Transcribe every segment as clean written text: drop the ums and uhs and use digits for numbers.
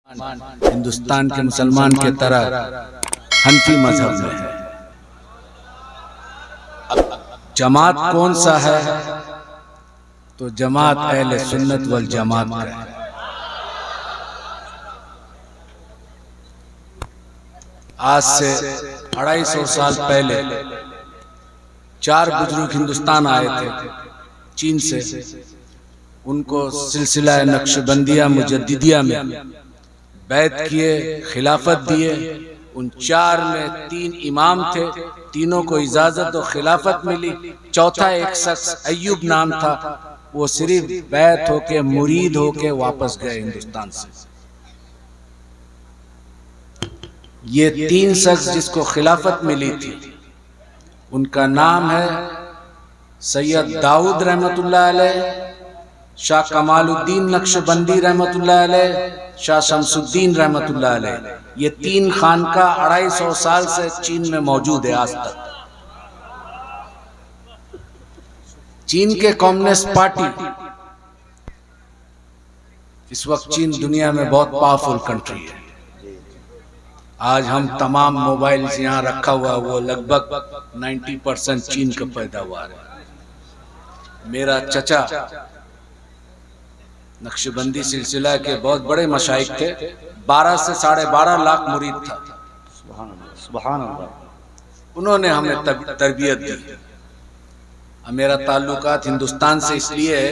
हिंदुस्तान के मुसलमान के तरह हनफी मजहब में है। अब जमात कौन सा है? तो जमात अहले सुन्नत वल जमात का है। आज से 250 साल पहले 4 बुजुर्ग हिंदुस्तान आए थे चीन से। उनको सिलसिला नक्शबंदिया मुजद्दिदिया में बैत किए, खिलाफत दिए। उन 4 में 3 इमाम थे, तीनों को इजाजत और खिलाफत मिली। चौथा एक शख्स अय्यूब नाम था, वो सिर्फ बैत होके मुरीद होके वापस गए हिंदुस्तान से। ये 3 शख्स जिसको खिलाफत मिली थी, उनका नाम है सैयद दाऊद रहमतुल्लाह अलैह, शाह कमालुद्दीन नक्शबंदी रहमतुल्लाह अलैह, शाह शमसुद्दीन रहमतुल्लाह अलैह। ये 3 खानका 250 साल से चीन में मौजूद है आज तक। चीन के कम्युनिस्ट पार्टी इस वक्त चीन दुनिया में बहुत पावरफुल कंट्री है। आज हम तमाम मोबाइल्स यहाँ रखा हुआ, वो लगभग 90% चीन का पैदावार है। मेरा चचा नक्शबंदी सिलसिला के बहुत बड़े मशाइख थे, 12 से 12.5 लाख मुरीद था। सुभान अल्लाह। उन्होंने हमें तरबियत दी। अब मेरा ताल्लुकात हिंदुस्तान से इसलिए है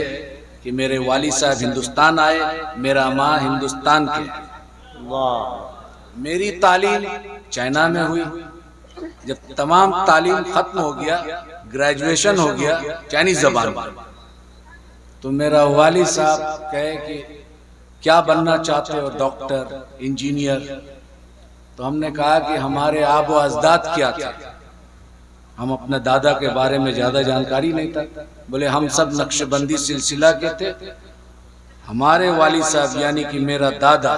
कि मेरे वाली साहब हिंदुस्तान आए, मेरा माँ हिंदुस्तान के। मेरी तालीम चाइना में हुई। जब तमाम तालीम खत्म हो गया, ग्रेजुएशन हो गया चाइनीज जबान में, तो मेरा वाली साहब कहे कि क्या बनना चाहते हो? Doctor, engineer. तो हमने कहा कि हमारे आबो अजदाद क्या थे, हम अपने दादा के बारे में ज्यादा जानकारी नहीं था। बोले हम सब नक्शबंदी सिलसिला के थे। हमारे वाली साहब यानी कि मेरा दादा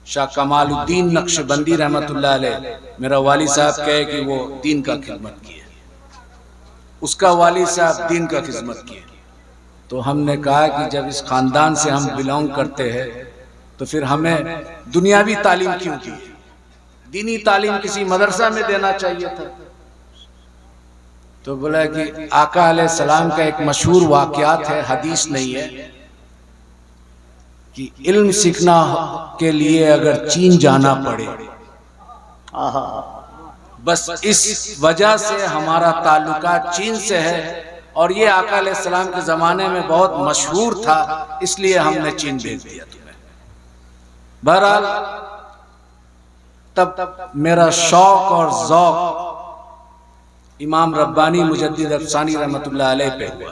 शाह कमालुद्दीन नक्शबंदी रहमतुल्लाह अलैह, मेरा वाली साहब कहे कि वो दीन का खिदमत किए, उसका वाली साहब दीन का खिदमत किए। तो हमने कहा कि जब इस खानदान से हम बिलोंग करते हैं तो फिर हमें दुनियावी तालीम क्यों दी? दीनी तालीम किसी मदरसा में देना चाहिए था। तो बोला कि आका अलैहिस्सलाम का एक मशहूर वाक़यात है, हदीस नहीं है, कि इल्म सीखना के लिए अगर चीन जाना पड़े, बस इस वजह से हमारा ताल्लुका चीन से है। और ये आका अलैहिस्सलाम के जमाने में बहुत मशहूर था, इसलिए हमने चीन भेज दिया तुम्हें। बहरहाल तब मेरा शौक और ज़ौक़ इमाम रब्बानी मुजद्दिद अफ़सानी रहमतुल्लाह अलैह पे हुआ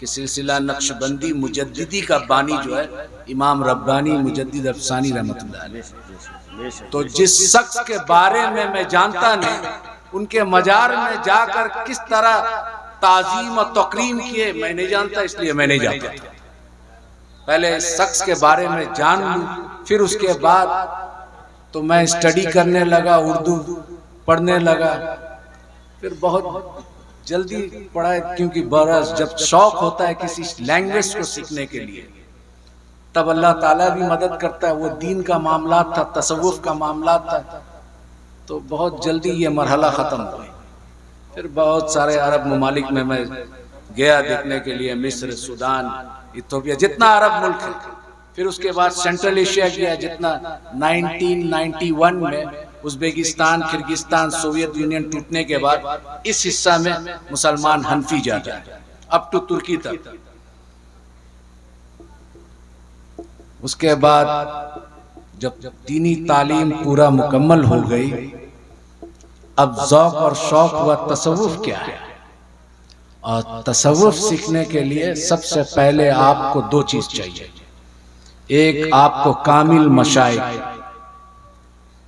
कि सिलसिला नक्शबंदी मुजद्दिदी का बानी जो है इमाम रब्बानी मुजद्दिद अफ़सानी रहमतुल्लाह अलैह। तो जिस शख्स के बारे में मैं जानता नहीं, उनके मजार में जाकर किस तरह ताज़ीम और तकरीम किए मैं नहीं जानता, इसलिए मैं नहीं जाता था। पहले इस शख्स के बारे में जान लूं, फिर उसके बाद तो मैं स्टडी करने लगा, उर्दू पढ़ने लगा। फिर बहुत जल्दी पढ़ा, क्योंकि बरस जब शौक होता है किसी लैंग्वेज को सीखने के लिए, तब अल्लाह ताला भी मदद करता है। वो दीन का मामला था, तसव्वुफ का मामला था, तो बहुत जल्दी ये मरहला ख़त्म हुआ। फिर बहुत सारे अरब ममालिक में मैं गया देखने के लिए, मिस्र, सूडान, इथियोपिया, जितना अरब मुल्क है। फिर उसके बाद सेंट्रल एशिया गया, जितना 1991 में उज़्बेकिस्तान, किर्गिस्तान, सोवियत यूनियन टूटने के बाद इस हिस्सा में मुसलमान हनफी ज्यादा है, अब तो तुर्की तक। उसके बाद जब दीनी तालीम पूरा मुकम्मल हो गई, अब ज़ौक़ और शौक़ हुआ तसव्वुफ क्या है। और तसव्वुफ सीखने के लिए सबसे पहले आपको 2 चीज़ चाहिए। एक आपको कामिल मशाइख,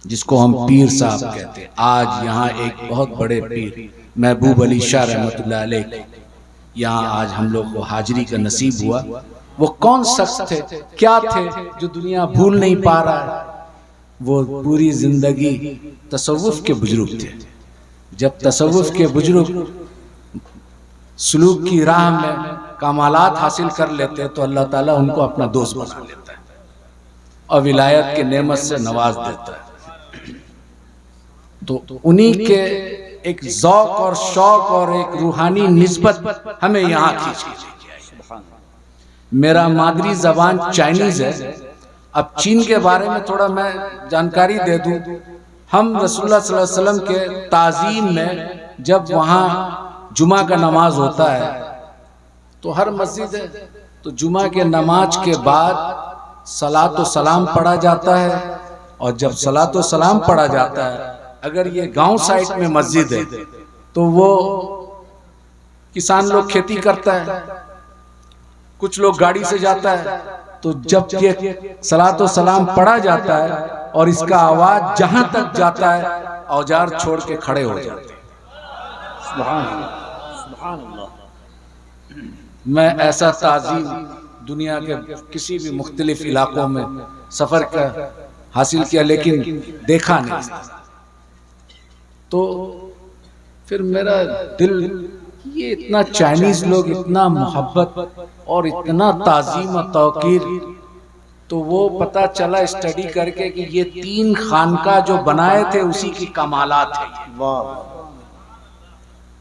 जिसको हम पीर साहब कहते हैं। आज यहाँ एक बहुत बड़े पीर महबूब अली शाह रहमतुल्लाह अलैह यहाँ आज हम लोग को हाजिरी का नसीब हुआ। वो कौन शख्स थे, क्या थे, जो दुनिया भूल नहीं पा रहा है? वो पूरी जिंदगी तसव्वुफ के बुजुर्ग थे। जब तसव्वुफ के बुजुर्ग सुलूक की राह में कमालात हासिल कर लेते तो अल्लाह ताला उनको अपना दोस्त बना लेता है। और विलायत के नेमत से नवाज देता है। तो उन्हीं के एक ज़ौक़ और शौक़ और एक रूहानी निस्बत हमें यहाँ खींच के लेके आई। मेरा मादरी ज़बान चाइनीज़ है। अब चीन के बारे में थोड़ा मैं जानकारी दे दूं। हम रसूलुल्लाह सल्लल्लाहु अलैहि वसल्लम के ताज़ीम में जब वहाँ जुमा का नमाज होता है तो हर मस्जिद है, तो जुमा के नमाज के बाद सलातो सलाम पढ़ा जाता है। और जब सलातो सलाम पढ़ा जाता है, अगर ये गांव साइड में मस्जिद है तो वो किसान लोग खेती करता है, कुछ लोग गाड़ी से जाता है, तो जब ये सलातो सलाम पढ़ा जाता है और इसका आवाज जहां तक जाता है औजार छोड़ के खड़े हो जाते हैं। सुभान अल्लाह। मैं ऐसा ताज़ीम दुनिया के किसी भी मुख्तलिफ इलाकों में सफर का हासिल किया, लेकिन देखा नहीं। तो फिर मेरा दिल, ये इतना चाइनीज लोग इतना मोहब्बत और इतना ताज़ीम और तौकीर, तो वो पता चला स्टडी करके कि ये 3 खानका जो बनाए थे उसी की कमालात है।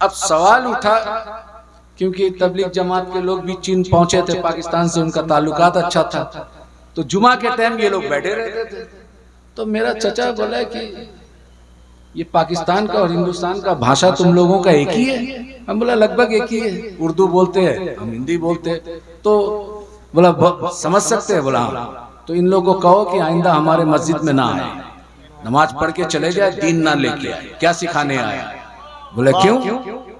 अब सवाल उठा, क्योंकि तबलीग जमात के लोग भी चीन पहुंचे थे, पाकिस्तान से उनका ताल्लुकात अच्छा था, तो जुमा के टाइम ये लोग बैठे रहते थे। तो मेरा चचा बोला कि ये पाकिस्तान का और हिंदुस्तान का भाषा तुम लोगों का एक ही है? हम बोला लगभग एक ही है, उर्दू बोलते हैं, हम हिंदी बोलते हैं। तो बोला समझ सकते हैं? बोला हाँ। तो इन लोगों को कहो कि आइंदा हमारे मस्जिद में ना आए, नमाज पढ़ के चले जाए, दीन ना लेके आए। क्या सिखाने आया? बोले क्यों?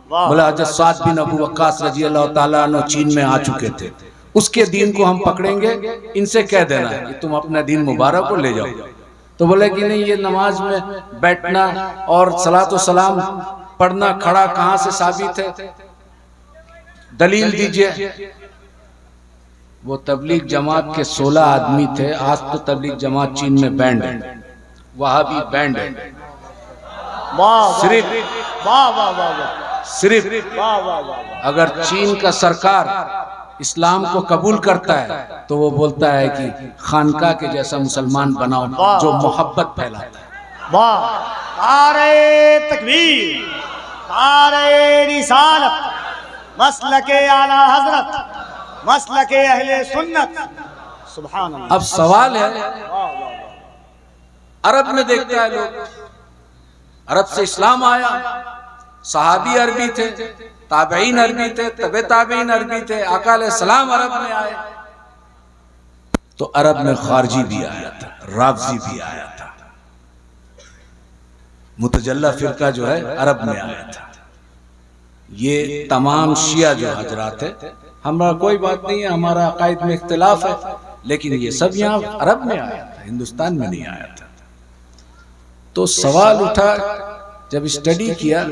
बोला हज़रत साद बिन अबू वक्कास रजी अल्लाह ताला अन्हु चीन में आ चुके थे, उसके दीन को हम पकड़ेंगे, इनसे कह देना है कि तुम अपना दीन मुबारक को ले जाओ। तो बोले कि नहीं, ये नमाज में बैठना और सलातो सलाम पढ़ना खड़ा कहां से साबित है? दलील दीजिए। वो तबलीग जमात के 16 आदमी थे। आज तो तबलीग जमात चीन में बैंड है, वहाबी बैंड है। सिर्फ अगर चीन का सरकार इस्लाम को कबूल करता है तो वो बोलता है कि खानका के जैसा मुसलमान बनाओ जो मोहब्बत फैलाता है। नारे तकबीर, नारे रिसालत, मसलके आला हजरत, मसलके अहले सुन्नत। सुभान अल्लाह। अब सवाल है, अरब में देखता है लोग, अरब से इस्लाम आया, सहाबी अरबी थे, ताबईन अरबी थे, तबे ताबईन अरबी थे, आका अलैहिस्सलाम अरब में आए। तो अरब में खारजी भी आया था, राफजी भी आया था, मुतजल्ला फिरका जो है अरब में आया था। ये तमाम शिया जो हजरात है, हमारा कोई बात नहीं है, हमारा अकायद में इख्तिलाफ है, लेकिन ये सब यहाँ अरब में आया था, हिंदुस्तान में नहीं आया था। तो सवाल उठा, जब स्टडी किया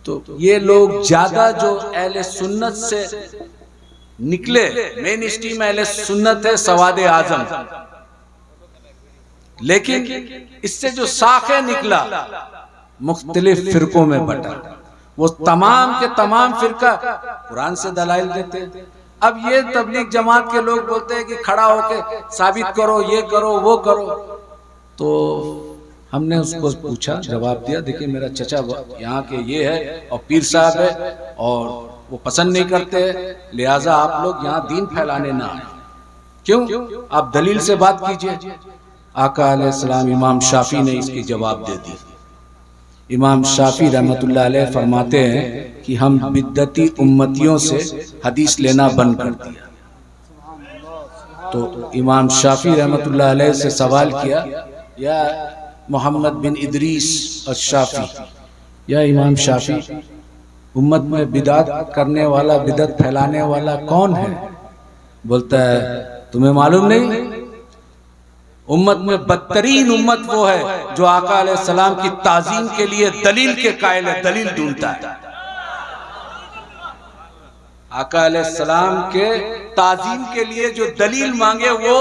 तो ये लोग ज्यादा जो अहले सुन्नत से निकले, मेन स्ट्रीम अहले सुन्नत है सवादे आजम, लेकिन इससे जो साखे निकला मुख्तलिफ फिरकों में बटा। वो तमाम के तमाम फिरका कुरान से दलाइल देते। अब ये तबलीग जमात के लोग बोलते हैं कि खड़ा होके साबित करो, ये करो, वो करो। तो हमने उसको पूछा, जवाब दिया, देखिए मेरा चचा यहाँ के ये है और पीर साहब है और वो पसंद नहीं करते, लिहाजा आप लोग यहाँ दीन फैलाने ना आए। क्यों? आप दलील से बात कीजिए। आका अलैहिस्सलाम इमाम शाफी ने इसकी जवाब दे दी। इमाम शाफी रहमतुल्लाह अलैह फरमाते हैं कि हम बिद्दती उम्मतियों से हदीस लेना बंद कर दिया। तो इमाम शाफी रहमतुल्लाह अलैह से सवाल किया, या मोहम्मद बिन इदरीस अश-शाफी, या इमाम शाफी, उम्मत में बिदात करने वाला, बिदत फैलाने वाला कौन है? बोलता है तुम्हें मालूम नहीं? उम्मत में बदतरीन उम्मत वो है जो आका अलैहिस्सलाम की ताजीम के लिए दलील के कायल है, दलील ढूंढता है। आका अलैहिस्सलाम के ताजीम के लिए जो दलील मांगे वो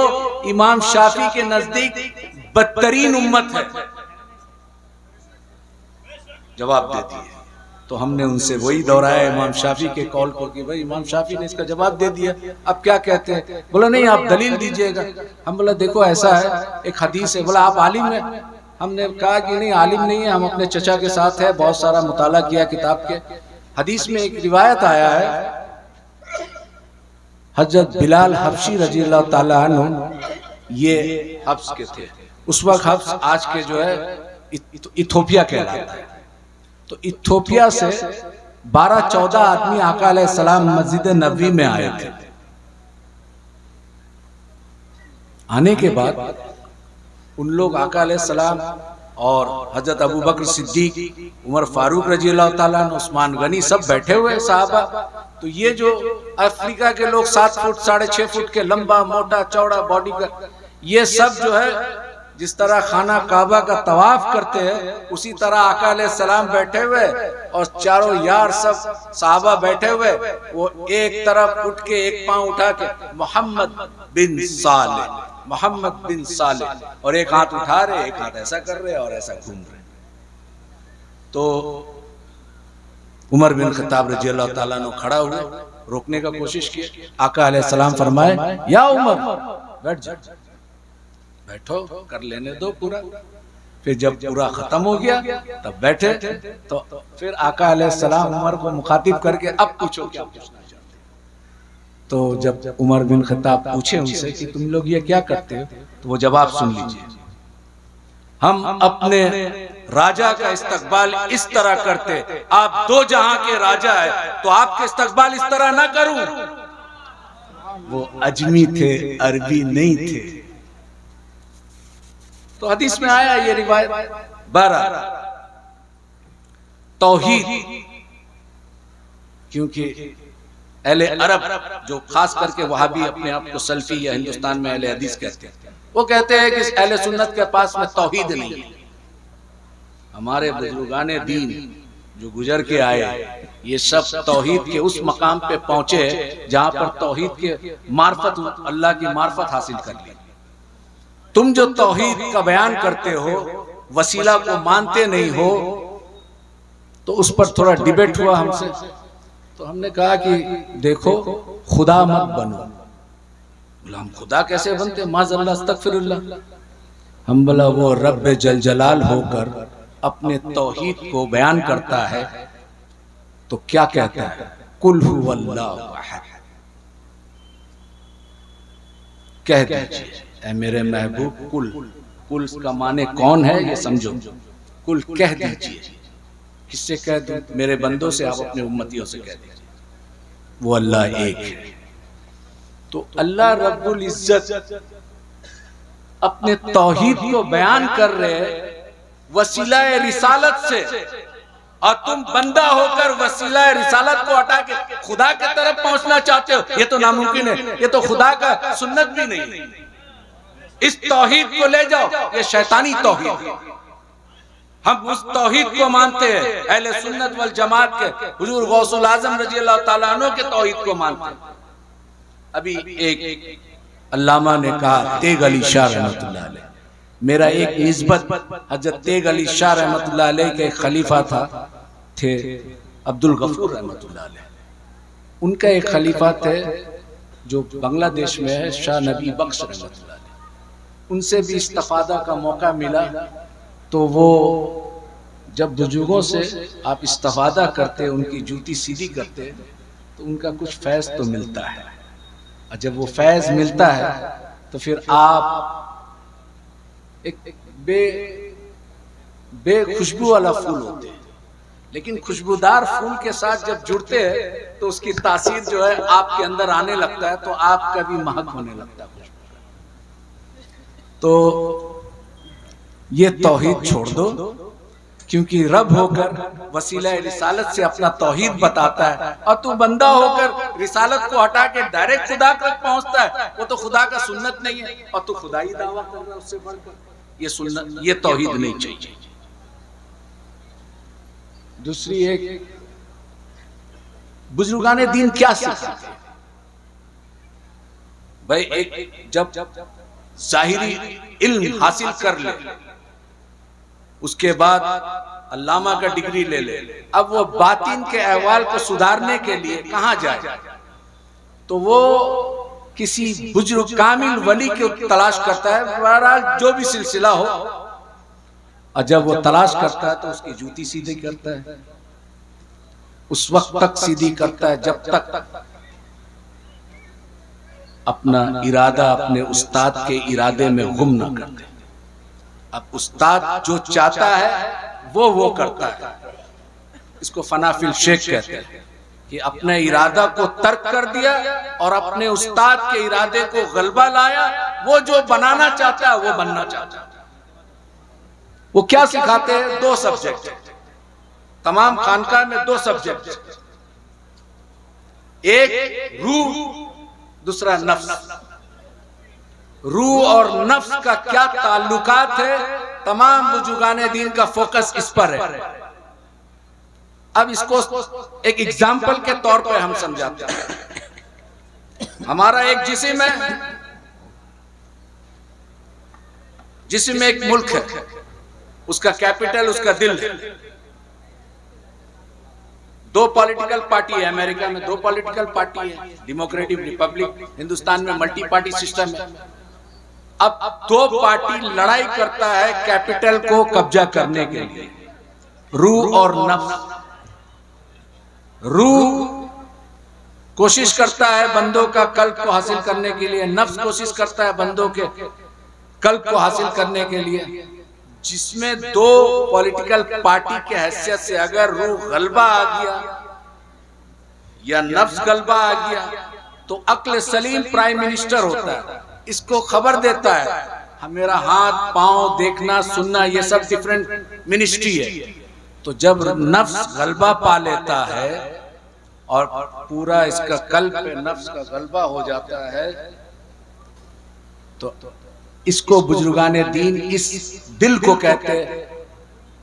इमाम शाफी के नजदीक बदतरीन उम्मत है। जवाब देती है। तो हमने उनसे वही दोहराया इमाम शाफी के कौल को कि भाई इमाम शाफी ने इसका जवाब दे दिया, अब क्या कहते हैं? बोला नहीं आप दलील दीजिएगा। हम बोला देखो ऐसा है, एक हदीस है। बोला आप आलिम हैं? हमने कहा कि नहीं आलिम नहीं है, हम अपने चचा के साथ है, बहुत सारा मुताला किया किताब के। हदीस में एक रिवायत आया है, हजरत बिलाल हबशी रजी अल्लाह ताला अन्हु ये हब्स के थे। उस वक्त हब्स आज के जो है इथोपिया कहलाता है। तो इथोपिया से 12-14 आदमी आका अलैहिस्सलाम मस्जिद नबवी में आए थे। आने के बाद उन लोग आका अलैहिस्सलाम और हजरत अबू बकर सिद्दीक, उमर फारूक रजी अल्लाह ताला अन्हु, उस्मान गनी सब बैठे हुए साहबा। तो ये जो अफ्रीका के लोग 7 फुट 6.5 फुट के लंबा मोटा चौड़ा बॉडी का, ये सब जो है जिस तरह खाना काबा का तवाफ करते हैं उसी तरह आका अलैहिस्सलाम बैठे हुए और चारों यार सब साहबा बैठे हुए। वो एक तरफ उठ के एक पांव उठा के मोहम्मद बिन साले, मोहम्मद बिन साले, और एक हाथ उठा रहे, एक हाथ ऐसा कर रहे और ऐसा घूम रहे। तो उमर बिन खत्ताब रजी अल्लाह ताला अन्हु खड़ा हुए, रोकने का कोशिश किया। आका अलैहिस्सलाम फरमाए या उमर बैठ जा, बैठो, कर लेने दो पूरा। फिर जब पूरा खत्म हो गया तब बैठे। तो फिर आका अलैहिस्सलाम उमर को मुखातिब करके अब पूछो क्या पूछना चाहते हो। तो जब उमर बिन खत्ताब पूछे उनसे कि तुम लोग ये क्या करते हो, तो वो जवाब सुन लीजिए, हम अपने राजा का इस्तकबाल इस तरह करते, आप 2 जहां के राजा है तो आपके इस्तकबाल इस तरह ना करूं। वो अजमी थे, अरबी नहीं थे। तो हदीस में आया ये रिवायत। 12 तौहीद, क्योंकि अहले अरब जो खास करके वहाबी अपने आप को सल्फी या हिंदुस्तान में अहले हदीस कहते हैं, वो कहते हैं कि अहले सुन्नत के पास में तौहीद नहीं है। हमारे बुजुर्गाने दीन जो गुजर के आए ये सब तौहीद के उस मकाम पे पहुंचे जहां पर तौहीद के मार्फत, अल्लाह की मार्फत हासिल कर ली। तुम जो तौहीद का बयान करते हो, वसीला को मानते नहीं हो, तो उस पर थोड़ा डिबेट हुआ हमसे। तो हमने कहा कि देखो खुदा मत बनो। बोला हम खुदा कैसे बनते, माज़अल्लाह अस्तगफिरुल्लाह। हम बोला वो रब्बे जल जलाल होकर अपने तौहीद को बयान करता है तो क्या कहता है, कुल हुवल्लाहु अहद, कह दीजिए ऐ मेरे महबूब कुल। कुल का माने कौन है ये समझो, कुल कह दीजिए। किससे कह दूं? मेरे बंदों से, आप अपने उम्मतियों से कह दीजिए वो अल्लाह एक है। तो अल्लाह रब्बुल इज्जत अपने तौहीद को बयान कर रहे वसीला रिसालत से, और तुम बंदा होकर वसीला रिसालत को हटा के खुदा की तरफ पहुंचना चाहते हो। ये तो नामुमकिन है, ये तो खुदा का सुन्नत भी नहीं। इस तौहीद को ले जाओ, ये शैतानी तौहीद है। हम उस तौहीद को मानते हैं, अहले सुन्नत वल जमात के हुजूर गौसुल आजम रजी अल्लाह ताला अन्हु के तौहीद को मानते हैं। अभी एक अल्लामा ने कहा, तेग अली शाह रहमतुल्लाह अलैह, मेरा एक निस्बत हजरत तेग अली शाह रहमतुल्लाह अलैह के खलीफा थे अब्दुल गफूर रहमतुल्लाह अलैह। उनका एक खलीफा थे जो बांग्लादेश में है, शाह नबी बख्श रहमतुल्लाह अलैह। उनसे भी इस्तिफादा का मौका मिला। तो वो जब बुजुर्गों से आप इस्तिफादा करते, उनकी जूती सीधी करते, तो उनका कुछ फैज़ तो मिलता है। और जब वो फैज़ मिलता है तो फिर आप एक खुशबू वाला फूल होते हैं, लेकिन खुशबूदार फूल के साथ जब जुड़ते हैं तो उसकी तासीर जो है आपके अंदर आने लगता है, तो आपका भी महक होने लगता है। तो ये तौहीद छोड़ दो, क्योंकि रब होकर वसीला रिसालत से अपना तौहीद बताता है, और तू बंदा होकर रिसालत को हटा के डायरेक्ट खुदा तक पहुंचता है। वो तो खुदा का सुन्नत नहीं है, और तू खुदाई दावा कर रहा है उससे बढ़कर। ये सुन्नत, ये तौहीद नहीं चाहिए। दूसरी एक बुजुर्गाने दीन क्या सिखाते हैं भाई, एक जब जाहिरी इल्म हासिल कर ले, उसके बाद अल्लामा का डिग्री ले ले, अब वो बातिन के अहवाल को सुधारने के लिए कहाँ जाए? तो वो किसी बुजुर्ग कामिल वली की तलाश करता है। बहरहाल जो भी सिलसिला हो, और जब वो तलाश करता है तो उसकी जूती सीधी करता है, उस वक्त तक सीधी करता है जब तक अपना इरादा अपने उस्ताद के इरादे में गुम ना कर दे। अब उस्ताद जो चाहता है वो करता है। इसको फनाफिल शेख कहते हैं कि अपने इरादा को तर्क कर दिया और अपने उस्ताद के इरादे को गलबा लाया। वो जो बनाना चाहता है वो बनना चाहता है। वो क्या सिखाते हैं? 2 सब्जेक्ट, तमाम खानका में 2 सब्जेक्ट, एक रूह, दूसरा नफ्स। रूह और नफ्स का क्या ताल्लुकात है, तमाम बुजुर्गाने दीन का फोकस इस पर है। अब इसको एक एग्जाम्पल के तौर पर हम समझाते हैं। हमारा एक जिस्म है, जिस्म में एक मुल्क है, उसका कैपिटल उसका दिल है। 2 पॉलिटिकल पार्टी है अमेरिका में, 2 पॉलिटिकल पार्टी है, डेमोक्रेटिक रिपब्लिक। हिंदुस्तान में मल्टी पार्टी सिस्टम है। अब 2 पार्टी लड़ाई करता है कैपिटल को कब्जा करने के लिए, रूह और नफ्स। रूह कोशिश करता है बंदों का कल्ब को हासिल करने के लिए, नफ्स कोशिश करता है बंदों के कल्ब को हासिल करने के लिए। जिसमें 2 पॉलिटिकल पार्टी के हैसियत से अगर रूह गलबा आ गया या नफ्स गलबा आ गया तो अक्ल सलीम प्राइम मिनिस्टर होता है, इसको खबर देता है मेरा हाथ पांव देखना सुनना ये सब डिफरेंट मिनिस्ट्री है। तो जब नफ्स गलबा पा लेता है और पूरा इसका कल्ब पे नफ्स का गलबा हो जाता है तो इसको बुजुर्गाने दीन इस दिल को कहते हैं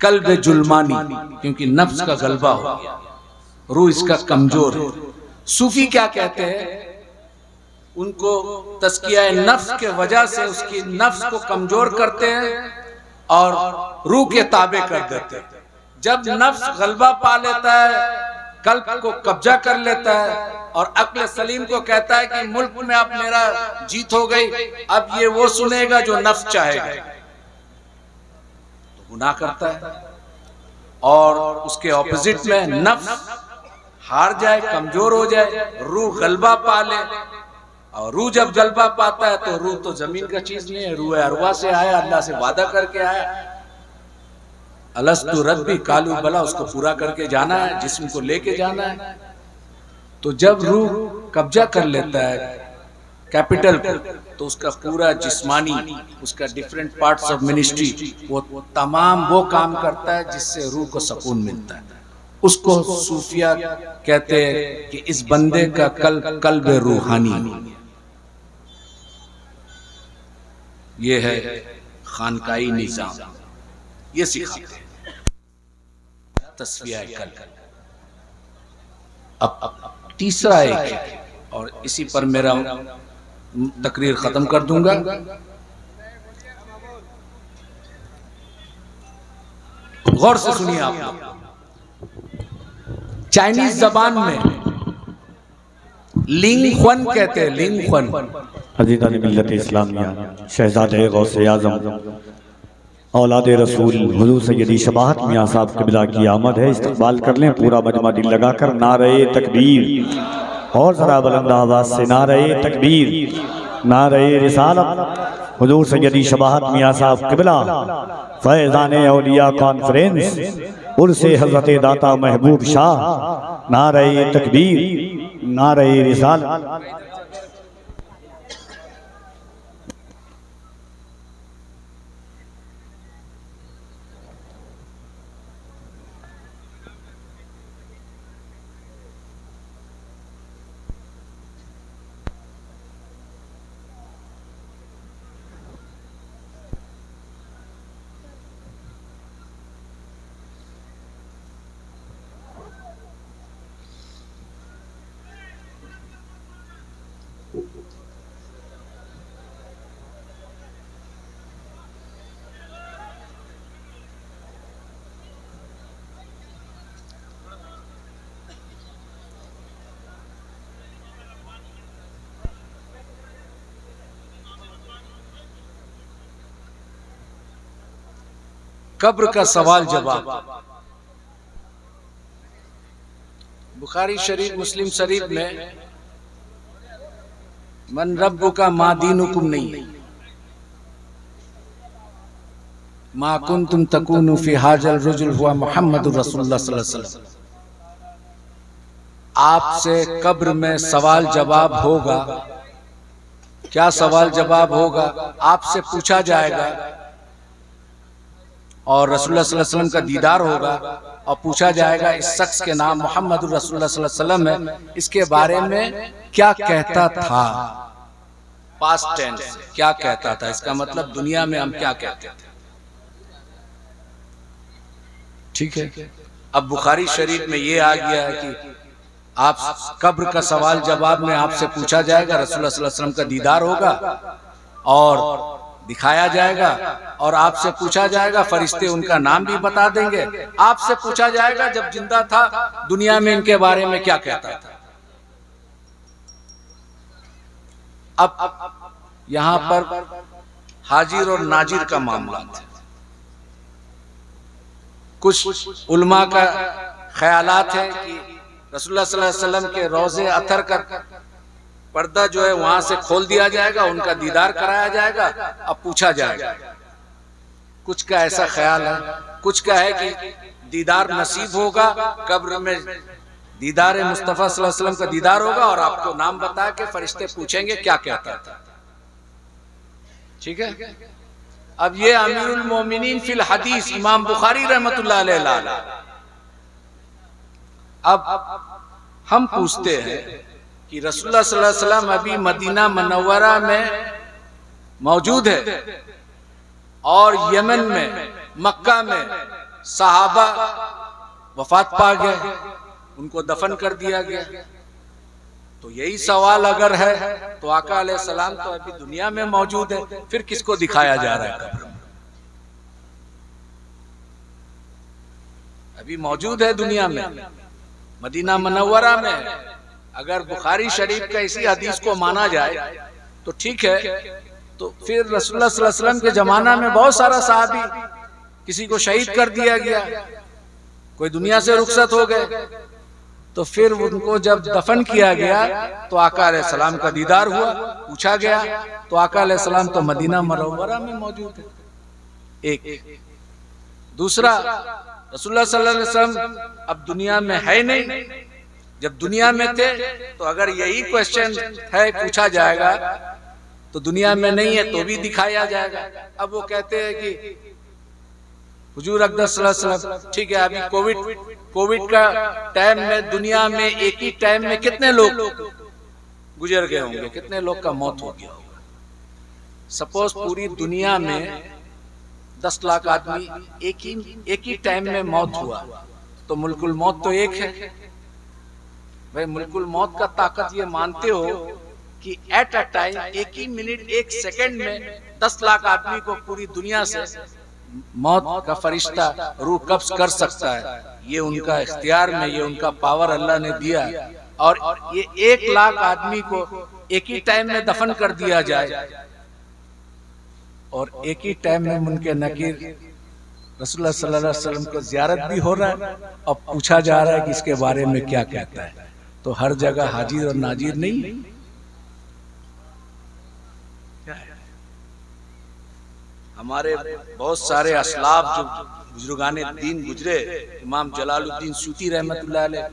कल्ब जुल्मानी, क्योंकि नफ्स का गलबा हो गया, रूह इसका कमजोर है। सूफी क्या कहते हैं? उनको तस्किया नफ्स के वजह से उसकी नफ्स को कमजोर करते हैं और रूह के ताबे कर देते हैं। जब नफ्स गलबा पा लेता है, कल्ब को कब्जा कर लेता है और अक्ल सलीम को कहता है कि मुल्क में अब मेरा जीत हो गई, अब ये वो सुनेगा जो नफ्स चाहेगा, तो गुनाह करता है। और उसके ऑपोजिट में नफ्स हार जाए, कमजोर हो जाए, रूह गलबा पा ले। और रूह जब गलबा पाता है तो रूह तो जमीन का चीज नहीं है, रूह अरवा से आया, अल्लाह से वादा करके आया, अलस्तु रब्बी कालू बला, उसको पूरा करके जाना है, जिस्म को लेके जाना है। तो जब रूह कब्जा कर लेता है कैपिटल को तो उसका पूरा जिस्मानी, उसका डिफरेंट पार्ट्स ऑफ मिनिस्ट्री, वो तमाम वो काम करता है जिससे रूह को सुकून मिलता है। उसको सूफिया कहते हैं कि इस बंदे का कल्ब रूहानी। ये है खानकाई निजाम, ये सिखाते हैं तस्फिया कल्ब। अब तीसरा एक है और इसी पर मेरा तकरीर खत्म कर दूंगा। गौर से सुनिए आप लोग। चाइनीज जबान में लिंग ख्वन कहते हैं, लिंग ख्वन। अज़ीज़ान मिल्लत इस्लामिया, शहज़ादे गौसे आज़म, औलाद रसूल हुज़ूर सैयदी शबाहत मियां साहब क़िबला की आमद है। इस्तक़बाल कर लें पूरा मजमा दिल लगाकर। नारे तकबीर, और ज़रा बुलंद आवाज़ से नारे तकबीर, नारे रिसालत। हुज़ूर सैयदी शबाहत मियां साहब क़िबला फैज़ाने औलिया कॉन्फ्रेंस, उर्से हज़रत दाता महबूब शाह। नारे तकबीर, नारे रिसालत। कब्र का सवाल जवाब। बुखारी शरीफ, मुस्लिम शरीफ में मन रब्बुका मा दीनुकुम नहीं है, मा कुंतुम तकूनु फी हाजल रजुल हुआ मुहम्मदुर रसूलुल्लाह सल्लल्लाहु अलैहि वसल्लम। आपसे कब्र में सवाल जवाब होगा। क्या सवाल जवाब होगा? आपसे पूछा जाएगा और रसूलुल्लाह सल्लल्लाहु अलैहि वसल्लम का दीदार होगा और पूछा जाएगा इस शख्स के नाम मुहम्मदुर रसूलुल्लाह सल्लल्लाहु अलैहि वसल्लम है, इसके बारे में क्या कहता था। पास्ट टेंस, क्या कहता था, इसका मतलब दुनिया में हम क्या कहते थे। ठीक है। अब बुखारी शरीफ में ये आ गया है कि आप कब्र का सवाल जवाब में आपसे पूछा जाएगा, रसूलुल्लाह सल्लल्लाहु अलैहि वसल्लम का दीदार होगा और दिखाया जाएगा और आपसे पूछा जाएगा, फरिश्ते उनका नाम भी बता देंगे। आपसे पूछा जाएगा जब जिंदा था दुनिया में इनके बारे में क्या कहता था। अब यहां पर हाजिर और नाजिर का मामला है। कुछ उलमा का ख्यालात है कि रसूलुल्लाह सल्लल्लाहु अलैहि वसल्लम के रोज़े अतर का पर्दा जो है वहां से खोल दिया जाएगा, उनका दीदार कराया जाएगा, अब पूछा जाएगा। कुछ का ऐसा ख्याल है, कुछ का है कि दीदार नसीब होगा, कब्र में दीदार मुस्तफ़ा सल्लल्लाहु अलैहि वसल्लम का दीदार होगा और आपको नाम बता के फरिश्ते पूछेंगे क्या कहता था। ठीक है। अब ये अमीरुल मोमिनीन फिल हदीस इमाम बुखारी रहमतुल्लाह अलैह। अब हम पूछते हैं कि रसूलुल्लाह सल्लल्लाहु अलैहि वसल्लम अभी मदीना मुनव्वरा में मौजूद है और यमन में, मक्का में सहाबा वफात पा गए, उनको दफन कर दिया गया। तो यही सवाल अगर है तो आका अलैहिस्सलाम तो अभी दुनिया में मौजूद है, फिर किसको दिखाया जा रहा है कब्र में? अभी मौजूद है दुनिया में, मदीना मुनव्वरा में। अगर बुखारी शरीफ का इसी हदीस को माना जाए तो ठीक है, तो फिर रसूलुल्लाह सल्लल्लाहु अलैहि वसल्लम के जमाना में बहुत सारा सहाबी किसी को शहीद कर दिया गया, कोई दुनिया से रुखसत हो गए। तो फिर उनको जब दफन किया गया तो आका अलैहिस्सलाम का दीदार हुआ, पूछा गया तो आका अलैहिस्सलाम तो मदीना मुनव्वरा में मौजूद है। एक दूसरा, रसूलुल्लाह सल्लल्लाहु अलैहि वसल्लम अब दुनिया में है नहीं। जब दुनिया में थे तो अगर यही क्वेश्चन है पूछा जाएगा तो दुनिया में नहीं है तो भी दिखाया जाएगा। अब वो कहते हैं कि हुजूर अक़दस सल्लल्लाहु अलैहि वसल्लम, ठीक है, अभी कोविड का टाइम में दुनिया में एक ही टाइम में कितने लोग गुजर गए होंगे, कितने लोग का मौत हो गया होगा। सपोज पूरी दुनिया में 10 लाख आदमी एक ही टाइम में मौत हुआ तो मुल्कुल मौत तो एक है। भाई मुल्कुल मौत का ताकत ये मानते हो कि एट अ टाइम, एक ही मिनट, एक सेकंड में 10 लाख आदमी को पूरी दुनिया से मौत का फरिश्ता रूह कब्ज कर सकता है। ये उनका इख्तियार में, ये उनका पावर अल्लाह ने दिया। और ये 1 लाख आदमी को एक ही टाइम में दफन कर दिया जाए और एक ही टाइम में मुनके नकीर रसूलुल्लाह सल्लल्लाहु अलैहि वसल्लम को ज़ियारत भी हो रहा है और पूछा जा रहा है कि इसके बारे में क्या कहता है। तो हर जगह हाजिर और नाजिर नहीं। हमारे बहुत सारे असलाफ जो बुजुर्गाने दीन गुजरे, इमाम जलालुद्दीन सूती रहमतुल्लाह अलैह,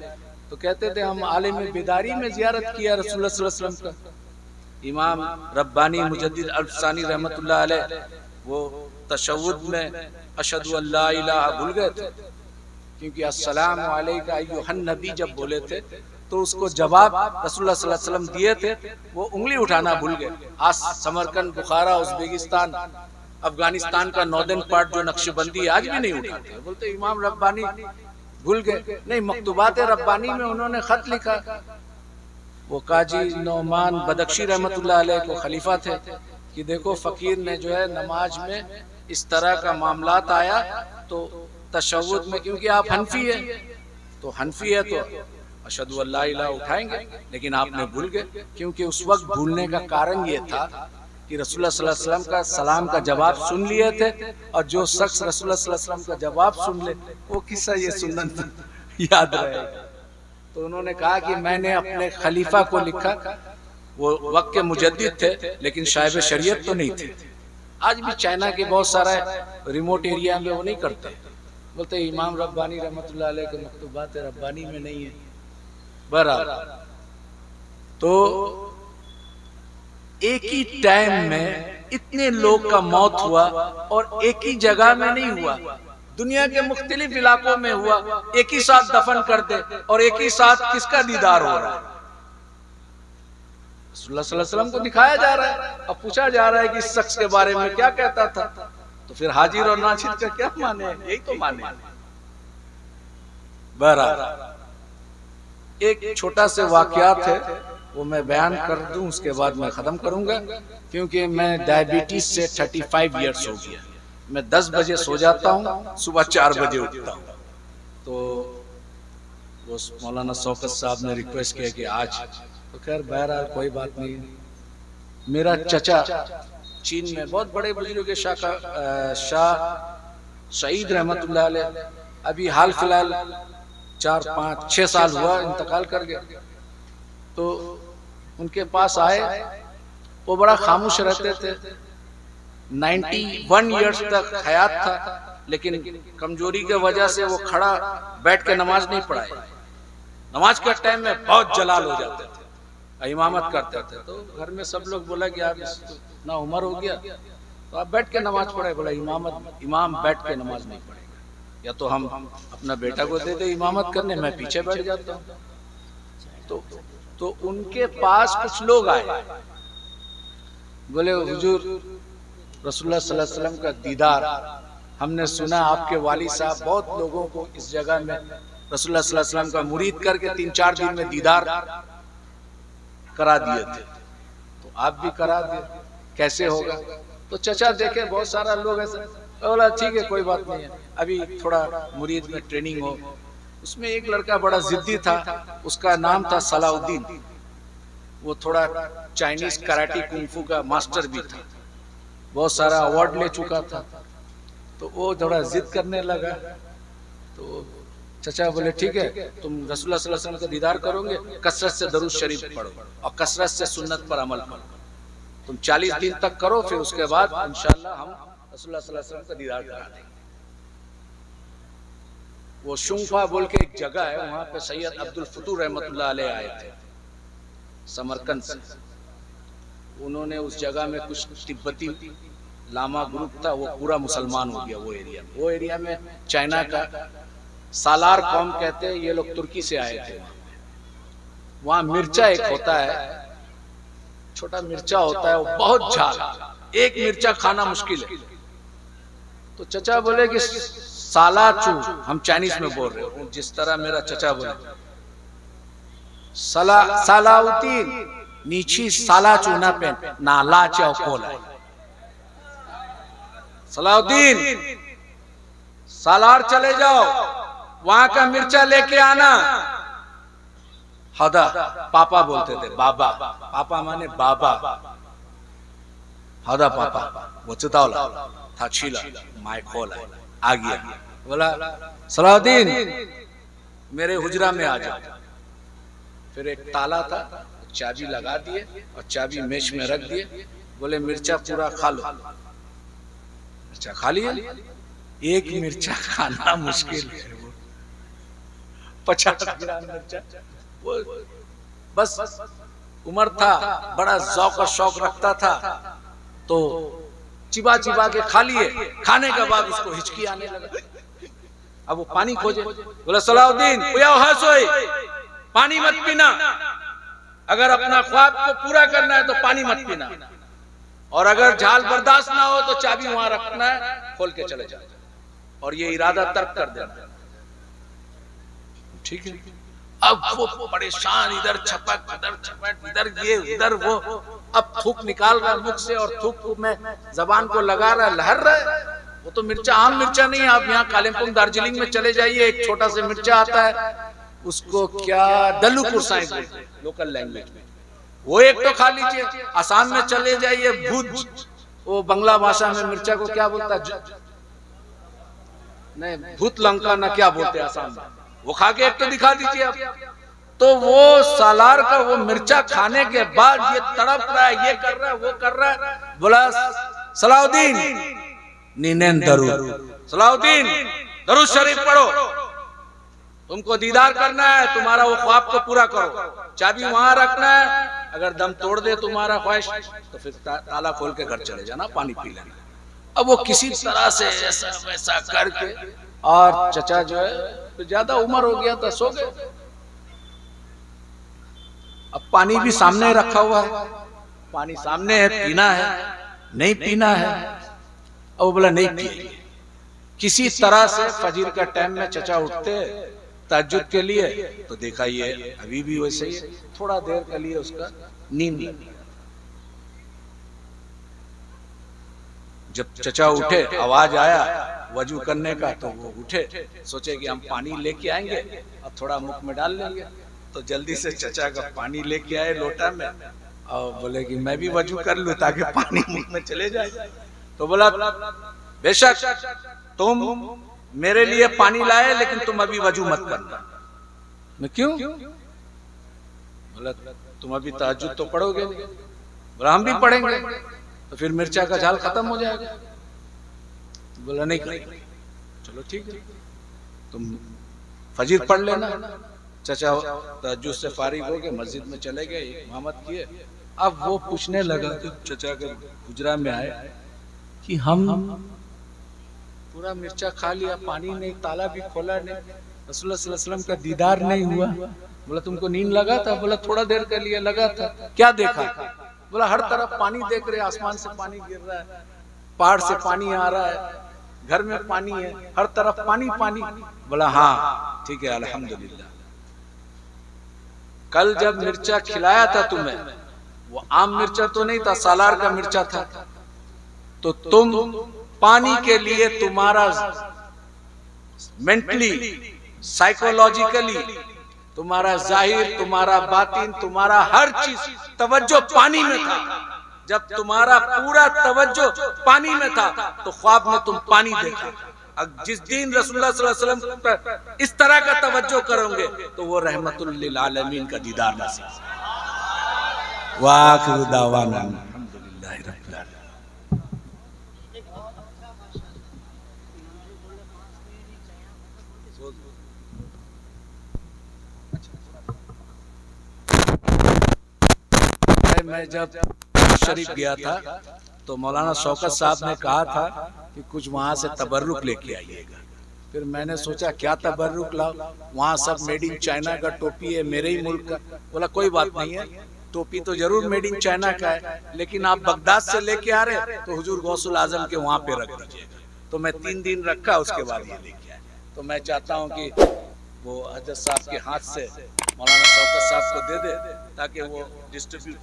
तो कहते थे हम आलिम बेदारी में ज़ियारत किया रसूलुल्लाह सल्लल्लाहु अलैहि वसल्लम का। इमाम रब्बानी मुजद्दिद अल्फसानी रहमतुल्लाह अलैह वो तशव्वुद में अशहदु अल्ला इलाहा भूल गए थे, क्योंकि अस्सलामु अलैका अय्युहन नबी जब बोले थे तो उसको जवाब रसूलुल्लाह सल्लल्लाहु अलैहि वसल्लम दिए थे, वो उंगली उठाना भूल गए। आज समरकंद, बुखारा, उज़्बेकिस्तान, अफगानिस्तान का नॉर्दर्न पार्ट जो नक्शबंदी आज भी नहीं उठाते, बोलते इमाम रब्बानी भूल गए। नहीं, मकतूबात रब्बानी में उन्होंने खत लिखा। वो काजी नौमान बदख्शी रहमतुल्लाह अलैह को खलीफा थे कि देखो फकीर ने जो है नमाज में इस तरह का मामलात आया तो तशव्वुद में, क्योंकि आप हनफी है तो हनफी है तो अशहदु अल्ला इलाहा उठाएंगे, लेकिन आपने भूल गए। क्योंकि उस वक्त भूलने का कारण ये था कि रसूलुल्लाह सल्लल्लाहु अलैहि वसल्लम का सलाम का जवाब सुन लिए थे, और जो शख्स रसूलुल्लाह सल्लल्लाहु अलैहि वसल्लम का जवाब सुन ले वो किस्सा ये सुन्नत याद रहेगा। तो उन्होंने कहा कि मैंने अपने खलीफा को लिखा, वो वक्त के मुजद्दिद थे लेकिन साहिब शरीयत तो नहीं थे। आज भी चाइना के बहुत सारा रिमोट एरिया में वो नहीं करते, बोलते इमाम रब्बानी रहमतुल्लाह अलैह के मकतूबात रब्बानी में नहीं है। बराबर। तो एक ही टाइम में इतने लोग का मौत हुआ और एक ही जगह में नहीं हुआ, दुनिया के मुख्तलिफ इलाकों में हुआ, एक ही साथ दफन कर दे और एक ही साथ किसका दीदार हो रहा है? रसूलुल्लाह सल्लल्लाहु अलैहि वसल्लम को दिखाया जा रहा है। अब पूछा जा रहा है कि इस शख्स के बारे में क्या कहता था, तो फिर हाजिर और नासिर का क्या माने? यही तो माने। बहरहाल एक छोटा से वाकयात है, वो मैं बयान कर दूं, उसके बाद मैं खत्म करूंगा, क्योंकि मैं डायबिटीज से 35 इयर्स हो गया। मैं 10 बजे सो जाता हूँ, सुबह 4 बजे उठता हूँ। तो वो मौलाना शौकत साहब ने रिक्वेस्ट किया कि आज, तो खैर बहरहाल कोई बात नहीं। मेरा चचा चीन में बहुत बड़े बुजुर्ग शाह शहीद रहमतुल्लाह अलैह, अभी हाल फिलहाल 4, 5, 6 साल हुआ इंतकाल कर गया। तो उनके पास आए, वो बड़ा खामोश रहते थे, 91 इयर्स तक हयात था, लेकिन कमजोरी के वजह से वो खड़ा बैठ के नमाज नहीं पढ़ाए। नमाज के टाइम में बहुत जलाल हो जाते थे, इमामत करते थे। तो घर में सब लोग बोला कि आप इतना उम्र हो गया तो आप बैठ के नमाज पढ़े। बोला इमाम बैठ के नमाज नहीं पढ़ेगा, या तो हम अपना बेटा को दे दे इमामत करने, मैं पीछे बैठ जाता हूँ। तो उनके पास कुछ लोग आए, बोले हुजूर रसूलुल्लाह सल्लल्लाहु अलैहि वसल्लम का दीदार हमने सुना, आपके वाली साहब बहुत लोगों को इस जगह में रसूलुल्लाह सल्लल्लाहु अलैहि वसल्लम का मुरीद करके 3-4 दिन में दीदार करा दिए थे, तो आप भी करा दिए, कैसे होगा? तो चचा देखे बहुत सारा लोग ऐसे, बोला ठीक है कोई बात नहीं है, अभी थोड़ा मुरीद में ट्रेनिंग हो। उसमें एक लड़का बड़ा जिद्दी था, उसका नाम था सलाउद्दीन। वो थोड़ा चाइनीज कराटे कुंफू का मास्टर भी था, बहुत सारा अवार्ड ले चुका था। तो वो थोड़ा जिद करने लगा। तो चचा बोले ठीक है, तुम रसूलुल्लाह सल्लल्लाहु अलैहि वसल्लम का दीदार करोगे, कसरत से दरूद शरीफ पढ़ो और कसरत से सुन्नत पर अमल करो। तुम 40 दिन तक करो, फिर उसके बाद इंशाअल्लाह हम रसूलुल्लाह सल्लल्लाहु अलैहि वसल्लम का दीदार करा देंगे। वो शुंफा बोल के एक जगह है, वहां पे सैयद अब्दुल फतूह रहमतुल्लाह अलैह आए थे समरकंद से। उन्होंने उस जगह में कुछ तिब्बती लामा ग्रुप था, वो पूरा मुसलमान हो गया वो एरिया में। वो एरिया में चाइना का सालार कौम कहते हैं, ये लोग तुर्की से आए थे। वहां मिर्चा एक होता है, छोटा मिर्चा होता है, वो बहुत झाल, एक मिर्चा खाना मुश्किल है। तो चचा बोले कि सालाचू, हम चाइनीज में बोल रहे हो, जिस तरह मेरा चचा बोले सालाउद्दीन नीची सालाचू ना पे नाला चौकोला। सलाउद्दीन सालार चले जाओ, वहां का मिर्चा लेके आना। हदा पापा बोलते थे, बाबा, पापा माने बाबा, हदा पापा वो चितावला था छीला माय खोला आ गया। बोला सलाउद्दीन मेरे हुजरा में आ जाओ। फिर एक ताला था, चाबी लगा दिए और चाबी मेज में रख दिए। बोले मिर्चा पूरा खा लो। मिर्चा खा लिया, एक मिर्चा खाना मुश्किल है, 50 ग्राम मिर्चा। वो बस उम्र था, बड़ा शौक और शौक रखता था, तो चिबा चिबा के खा लिए। खाने के बाद उसको हिचकी आने लगा। अब वो पानी खोजे। बोला सलाउद्दीन पानी मत पीना, अगर अपना ख्वाब को पूरा करना है तो पानी मत पीना, और अगर झाल बर्दाश्त ना हो तो चाबी वहां रखना है, खोल के चले जाओ, और ये इरादा तर्क कर देना। ठीक है। अब वो परेशान, इधर छपक इधर ये इधर वो। अब थूक निकाल रहा है मुख से, और थूक में जबान को लगा रहा है, लहर रहा है। वो तो मिर्चा आम मिर्चा नहीं है। आप यहाँ कालिम्पोंग दार्जिलिंग में चले जाइए, एक छोटा सा मिर्चा आता है, उसको क्या दल्लू कुरसाई बोलते हैं लोकल लैंग्वेज में। वो एक तो खा लीजिए। आसाम में चले जाइए, भुज, वो बंगला भाषा में मिर्चा को क्या बोलता है, नहीं भूत लंका ना क्या बोलते हैं आसाम में, वो खा के एक तो दिखा दीजिए आप। तो वो सालार का वो मिर्चा खाने के बाद ये तड़प रहा है, ये कर रहा है, वो कर रहा है। बोला सलाउद्दीन नीनेन दरूद, सलाउद्दीन दरूद शरीफ पढ़ो, तुमको दीदार करना है, तुम्हारा वो ख्वाब को पूरा करो, चाबी वहां रखना है, अगर दम तोड़ दे तुम्हारा ख्वाहिश तो फिर ताला खोल के घर चले जाना, पानी पी लेना। अब वो किसी तरह से ऐसा वैसा करके, और चचा जो है तो ज्यादा उम्र हो गया था, सो गए। अब पानी भी सामने रखा हुआ है, पानी सामने है, पीना है नहीं पीना है। अब वो बोला नहीं पिएंगे। किसी तरह से फजर का टाइम में चचा उठते तहज्जुद के लिए, तो देखा ये अभी भी वैसे ही, थोड़ा देर के लिए उसका नींद। जब चचा उठे, आवाज आया वजू करने का, तो वो उठे, सोचे कि हम पानी लेके आएंगे और थोड़ा मुख में डाल लेंगे। तो जल्दी से चचा का पानी लेके आए लोटा में, और बोले कि मैं भी वजू कर लूं ताकि पानी मुख में चले जाए। तो बोला बेशक तुम मेरे लिए पानी लाए, लेकिन तुम अभी वजू मत करना। मैं क्यों? बोला तुम अभी तहज्जुद तो पढ़ोगे नहीं। बोला हम भी पढ़ेंगे, तो फिर मिर्चा का झाल खत्म हो जाएगा। बोला नहीं करेंगे। चलो ठीक है, तुम फजर पढ़ लेना। चचा तहज्जुद से फारिग हो गए, मस्जिद में चले गए, इमामत किए। अब वो पूछने लगा, चचा के हुजरा में आए कि हम पूरा मिर्चा खा लिया, पानी नहीं, ताला भी खोला नहीं, रसूलुल्लाह सल्लल्लाहु अलैहि वसल्लम का दीदार नहीं हुआ। बोला तुमको नींद लगा था? बोला थोड़ा देर के लिए लगा था। क्या देखा? बोला हर तरफ पानी देख रहे, आसमान से पानी गिर रहा है, पहाड़ से पानी आ रहा है, घर में पानी है, हर तरफ पानी पानी। बोला हाँ ठीक है अल्हम्दुलिल्लाह। कल जब मिर्चा खिलाया था तुम्हें, वो आम मिर्चा तो नहीं था, सालार का मिर्चा था। तो तुम पानी के लिए तुम्हारा मेंटली, साइकोलॉजिकली, तुम्हारा जाहिर, तुम्हारा बातिन, तुम्हारा हर चीज तवज्जो पानी में था। जब तुम्हारा पूरा तवज्जो पानी में था तो ख्वाब में तुम पानी देखा। अब जिस दिन रसूलुल्लाह सल्लल्लाहु अलैहि वसल्लम पर इस तरह का तवज्जो करोगे तो वो रहमतुल लिल आलमीन का दीदार नसीब। वाखिरु दावाना अल्हम्दुलिल्लाहि रब्बिल आलमीन। मैं जब शरीफ गया था तो मौलाना शौकत साहब ने कहा था कि कुछ वहां से तबर्रुक लेके आइएगा। फिर मैंने सोचा क्या तबर्रुक लाओ, वहां सब मेड इन चाइना का टोपी है, मेरे ही मुल्क का। बोला कोई बात नहीं है, टोपी तो जरूर मेड इन चाइना का है, लेकिन आप बगदाद से लेके आ रहे तो हुजूर गौसुल आजम के वहां पे रख दीजिएगा। तो मैं 3 दिन रखा, उसके बाद ये लेके आया। तो मैं चाहता हूँ कि वो हजरत साहब के हाथ से मौलाना शौकत साहब को दे दे, ताकि वो डिस्ट्रीब्यूट